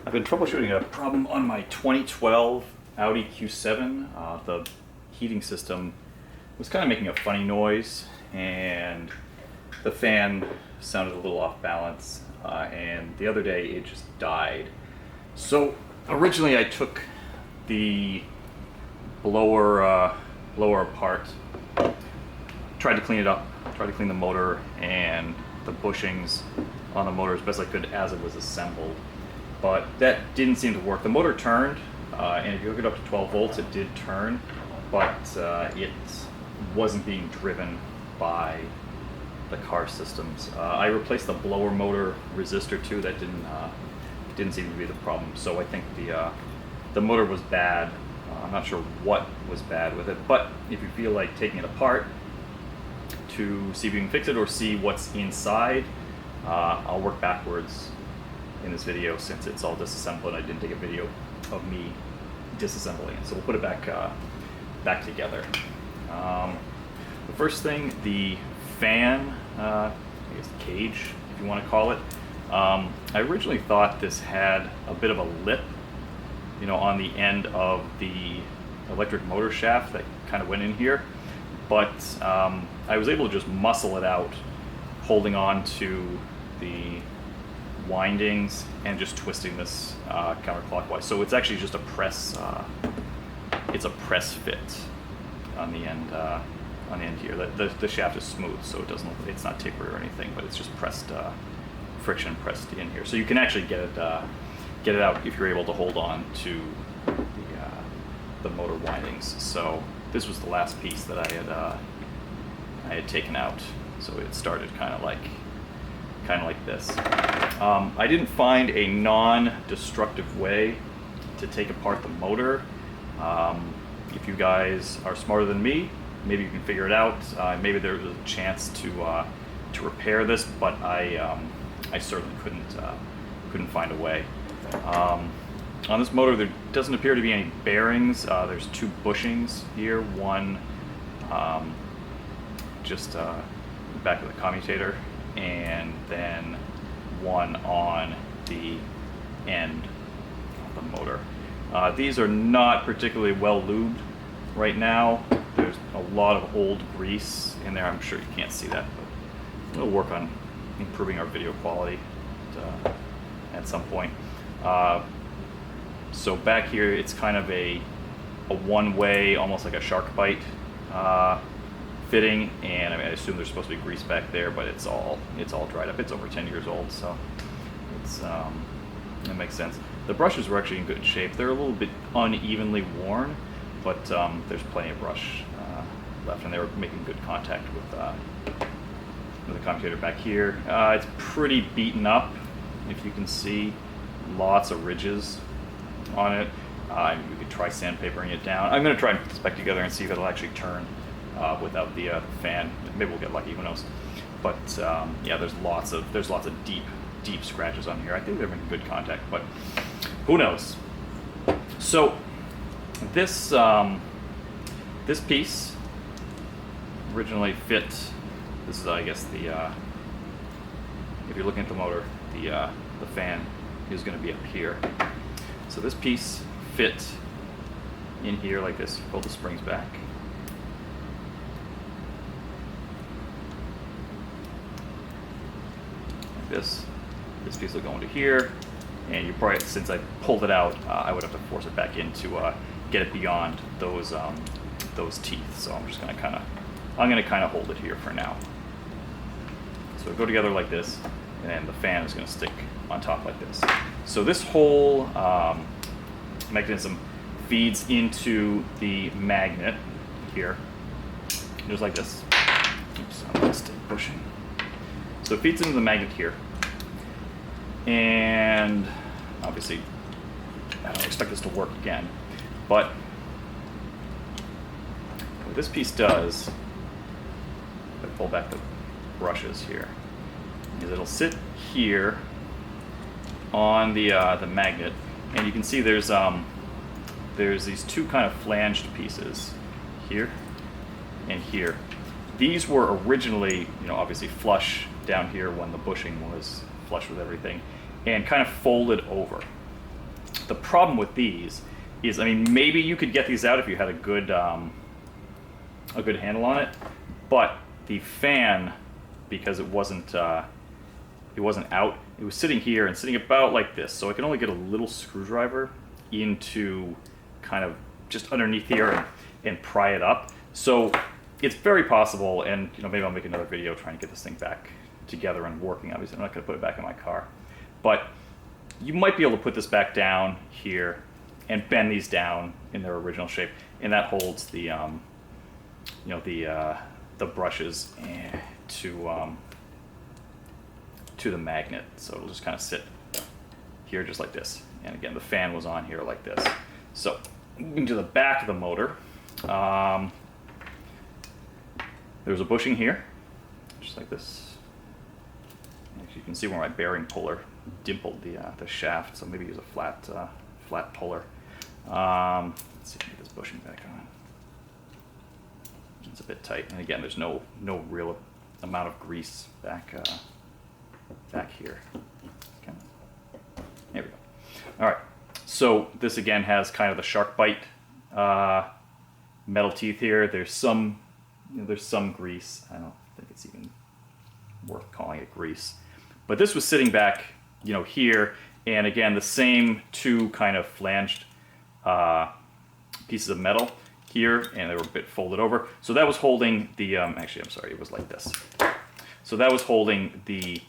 I've been troubleshooting a problem on my 2012 Audi Q7. The heating system was kind of making a funny noise, and the fan sounded a little off balance, and the other day it just died. So originally I took the blower apart, tried to clean it up, tried to clean the motor and the bushings on the motor as best I could as it was assembled. But that didn't seem to work. The motor turned, and if you hook it up to 12 volts, it did turn, but it wasn't being driven by the car systems. I replaced the blower motor resistor too. That didn't seem to be the problem. So I think the motor was bad. I'm not sure what was bad with it, but if you feel like taking it apart to see if you can fix it or see what's inside, I'll work backwards in this video since it's all disassembled and I didn't take a video of me disassembling it. So we'll put it back together. The first thing, the fan, I guess cage, if you want to call it. I originally thought this had a bit of a lip, you know, on the end of the electric motor shaft that kind of went in here, but I was able to just muscle it out, holding on to the windings and just twisting this counterclockwise. So it's actually just a press. It's a press fit on the end here. The shaft is smooth, so it doesn't. It's not tapered or anything, but it's just pressed, friction pressed in here. So you can actually get it out if you're able to hold on to the motor windings. So this was the last piece that I had taken out. So it started kind of like this. I didn't find a non-destructive way to take apart the motor. If you guys are smarter than me, maybe you can figure it out. Maybe there's a chance to repair this, but I certainly couldn't find a way. On this motor, there doesn't appear to be any bearings. There's two bushings here, one just back of the commutator, and then one on the end of the motor. These are not particularly well lubed right now. There's a lot of old grease in there. I'm sure you can't see that, but we'll work on improving our video quality at some point. So back here, it's kind of a one-way, almost like a shark bite fitting, and I mean, I assume there's supposed to be grease back there, but it's all dried up. It's over 10 years old, so it makes sense. The brushes were actually in good shape. They're a little bit unevenly worn, but there's plenty of brush left, and they were making good contact with the commutator back here. It's pretty beaten up, if you can see. Lots of ridges on it. You could try sandpapering it down. I'm going to try and put this back together and see if it'll actually turn without the fan. Maybe we'll get lucky, who knows. But yeah, there's lots of deep scratches on here. I think they're making good contact, but who knows. So this piece originally fit. This is, I guess, if you're looking at the motor, the fan is going to be up here. So this piece fit in here like this. Pull the springs back. Like this. This piece will go into here, and you probably, since I pulled it out, I would have to force it back in to get it beyond those teeth. So I'm just going to kind of hold it here for now. So it'll go together like this, and then the fan is going to stick on top like this. So this whole mechanism feeds into the magnet here, just like this. Oops, I'm going to stay pushing. So it feeds into the magnet here, and obviously I don't expect this to work again, but what this piece does, if I pull back the brushes here, is it'll sit here on the magnet, and you can see there's these two kind of flanged pieces here and here. These were originally, obviously flush down here when the bushing was flush with everything, and kind of folded over. the problem with these is, I mean, maybe you could get these out if you had a good handle on it, but the fan, because it wasn't out, it was sitting here and sitting about like this, so I can only get a little screwdriver into kind of just underneath here and pry it up. So it's very possible, and you know, maybe I'll make another video trying to get this thing back together and working. Obviously, I'm not going to put it back in my car, but you might be able to put this back down here and bend these down in their original shape, and that holds the you know, the brushes to the magnet. So it'll just kind of sit here just like this. And again, the fan was on here like this. So moving to the back of the motor, there's a bushing here, just like this. As you can see where my bearing puller dimpled the shaft, so maybe use a flat puller. Let's see if I can get this bushing back on. It's a bit tight, and again, there's no real amount of grease back here. Okay. There we go. All right. So this again has kind of the shark bite metal teeth here. There's some grease. I don't think it's even worth calling it grease. But this was sitting back, you know, here, and again, the same two kind of flanged pieces of metal here, and they were a bit folded over. So that was holding the, actually, I'm sorry, it was like this. So that was holding the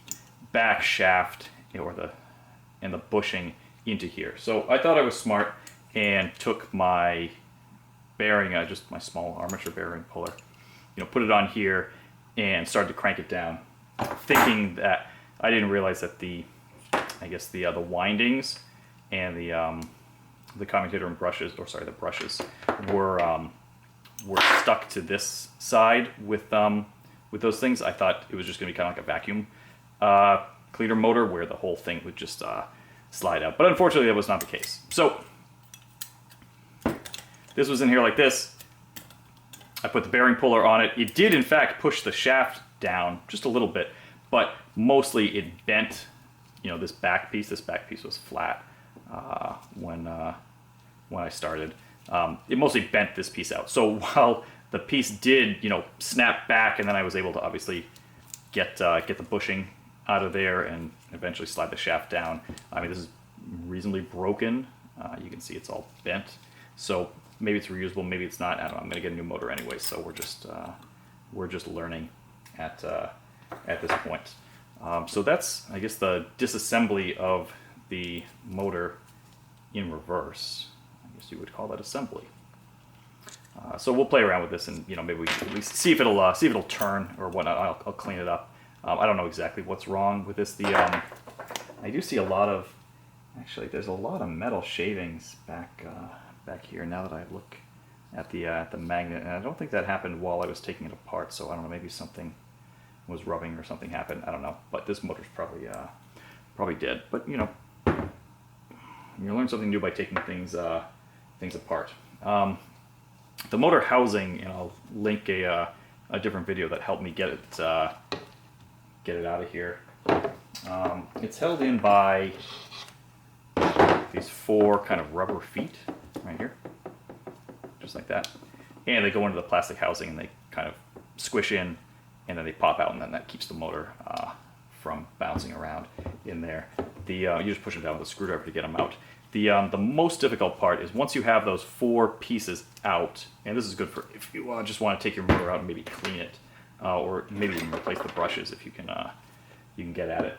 back shaft, or the bushing into here. So I thought I was smart and took my bearing, just my small armature bearing puller, you know, put it on here and started to crank it down, thinking that I didn't realize that the windings and the commutator and brushes, or sorry, the brushes were stuck to this side with those things. I thought it was just going to be kind of like a vacuum cleaner motor where the whole thing would just slide out. But unfortunately, that was not the case. So this was in here like this. I put the bearing puller on it. It did, in fact, push the shaft down just a little bit, but mostly it bent, you know, this back piece. This back piece was flat when I started. It mostly bent this piece out. So while the piece did, you know, snap back, and then I was able to obviously get the bushing out of there and eventually slide the shaft down. I mean, this is reasonably broken. You can see it's all bent. So maybe it's reusable, maybe it's not. I don't know. I'm gonna get a new motor anyway, so we're just learning at this point. So that's, I guess, the disassembly of the motor in reverse. I guess you would call that assembly. So we'll play around with this, and you know, maybe we can at least see if it'll turn or whatnot. I'll clean it up. I don't know exactly what's wrong with this. I do see a lot of, actually, there's a lot of metal shavings back here. Now that I look at the magnet, and I don't think that happened while I was taking it apart. So I don't know, maybe something was rubbing or something happened. I don't know, but this motor's probably dead. But you know, you learn something new by taking things apart. The motor housing, and I'll link a different video that helped me get it out of here. It's held in by these 4 kind of rubber feet right here, just like that, and they go into the plastic housing and they kind of squish in, and then they pop out, and then that keeps the motor from bouncing around in there. You just push them down with a screwdriver to get them out. The most difficult part is once you have those 4 pieces out, and this is good for if you just want to take your motor out and maybe clean it, or maybe even replace the brushes if you can get at it.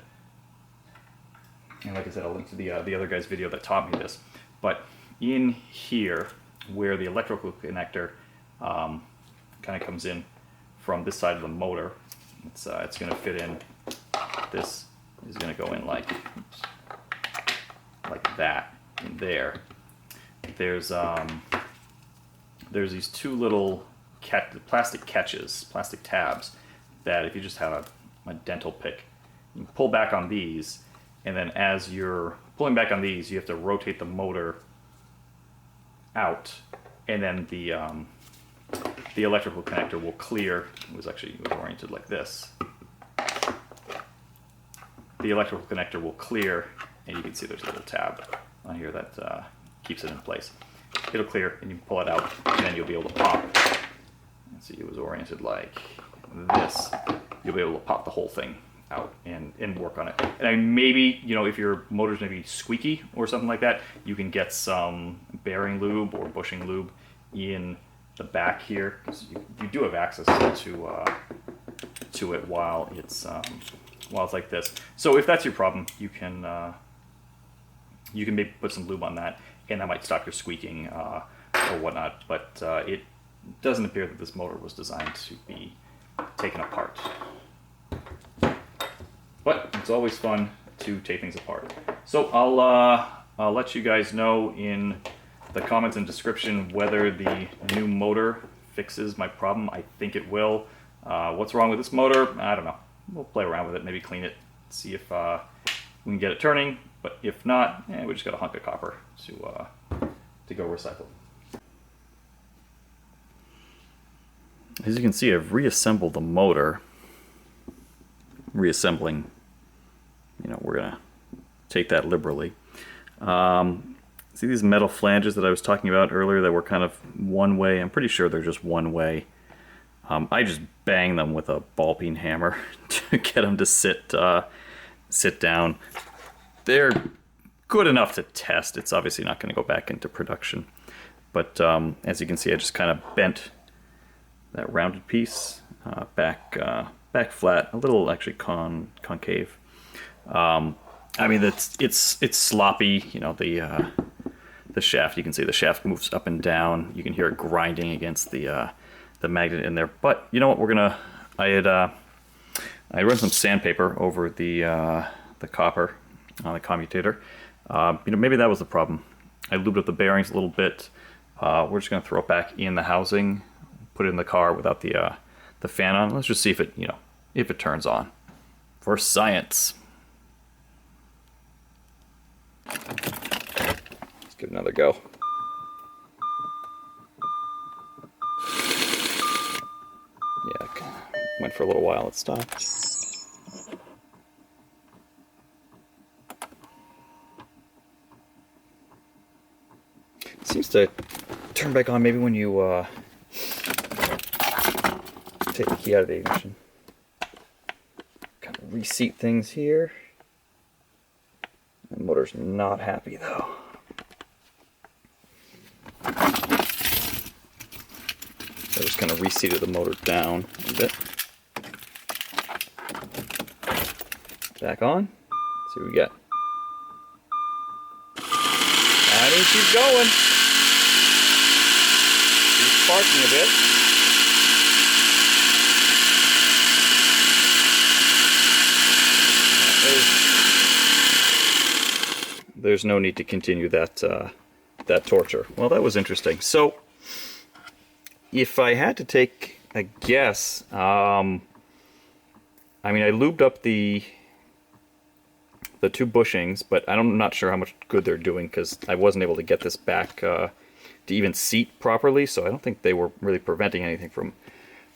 And like I said, I'll link to the other guy's video that taught me this. But in here, where the electrical connector kind of comes in from this side of the motor, it's going to fit in. This is going to go in like that in there. There's these 2 little plastic catches, plastic tabs, that if you just have a dental pick, you can pull back on these, and then as you're pulling back on these, you have to rotate the motor out, and then the electrical connector will clear. It was oriented like this. The electrical connector will clear, and you can see there's a little tab on here that keeps it in place. It'll clear and you can pull it out, and then you'll be able to pop. Let's see, it was oriented like this. You'll be able to pop the whole thing out and work on it. And maybe, you know, if your motor's maybe squeaky or something like that, you can get some bearing lube or bushing lube in the back here, because you do have access to it while it's like this. So if that's your problem, you can maybe put some lube on that, and that might stop your squeaking or whatnot. But it doesn't appear that this motor was designed to be taken apart. But it's always fun to take things apart. So I'll let you guys know in the comments and description whether the new motor fixes my problem. I think it will. What's wrong with this motor? I don't know. We'll play around with it, maybe clean it, see if we can get it turning. But if not, we just got a hunk of copper to go recycle. As you can see, I've reassembled the motor. Reassembling, you know, we're gonna take that liberally. See these metal flanges that I was talking about earlier that were kind of one way? I'm pretty sure they're just one way. I just bang them with a ball peen hammer to get them to sit down. They're good enough to test. It's obviously not going to go back into production. But as you can see, I just kind of bent that rounded piece back flat, a little actually concave. I mean, it's sloppy. You know, the shaft. You can see the shaft moves up and down. You can hear it grinding against the magnet in there. But you know what? I run some sandpaper over the copper on the commutator. You know, maybe that was the problem. I lubed up the bearings a little bit. We're just going to throw it back in the housing, put it in the car without the fan on. Let's just see if it turns on. For science. Let's give it another go. Yeah, it went for a little while. It stopped. It seems to turn back on maybe when you take the key out of the ignition. Kind of reseat things here. The motor's not happy though. I just kind of reseated the motor down a bit. Back on. Let's see what we got. And he keeps going. He's sparking a bit. There's no need to continue that torture. Well, that was interesting. So, if I had to take a guess, I mean, I lubed up the two bushings, but I'm not sure how much good they're doing because I wasn't able to get this back to even seat properly. So I don't think they were really preventing anything from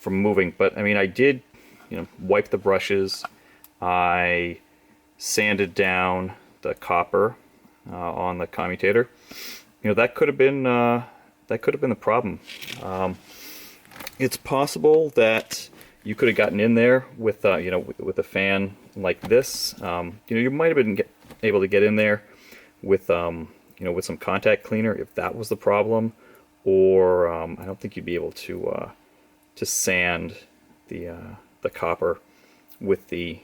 moving. But I mean, I did, you know, wipe the brushes. I sanded down the copper on the commutator. You know, that could have been the problem. It's possible that you could have gotten in there with you know, with a fan like this. You know, you might have been able to get in there with you know, with some contact cleaner if that was the problem, or I don't think you'd be able to sand the copper with the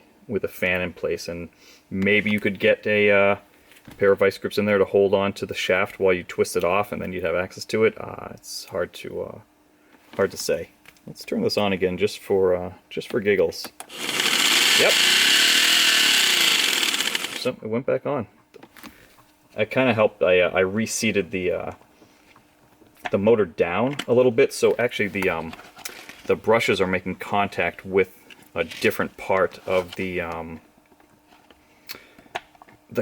fan in place. And maybe you could get a pair of vice grips in there to hold on to the shaft while you twist it off, and then you'd have access to it. It's hard to say. Let's turn this on again just for giggles. Yep. So it went back on. I kind of helped. I reseated the motor down a little bit, so actually the brushes are making contact with a different part of the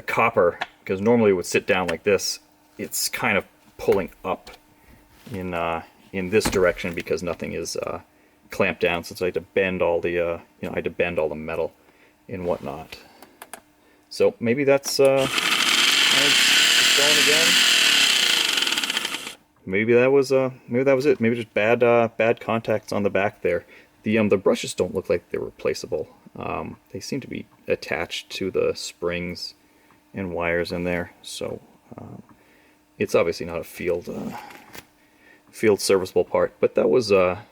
copper, because normally it would sit down like this. It's kind of pulling up in this direction because nothing is clamped down, since I had to bend all the you know, I had to bend all the metal and whatnot. So maybe that's going again. Maybe that was it. Maybe just bad contacts on the back there. The brushes don't look like they're replaceable. They seem to be attached to the springs and wires in there, so it's obviously not a field serviceable part. But that was that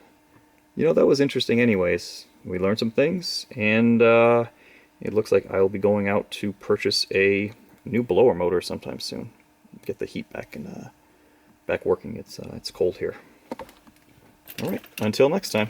was interesting anyways. We learned some things, and it looks like I'll be going out to purchase a new blower motor sometime soon. Get the heat back and back working. It's cold here. All right, until next time.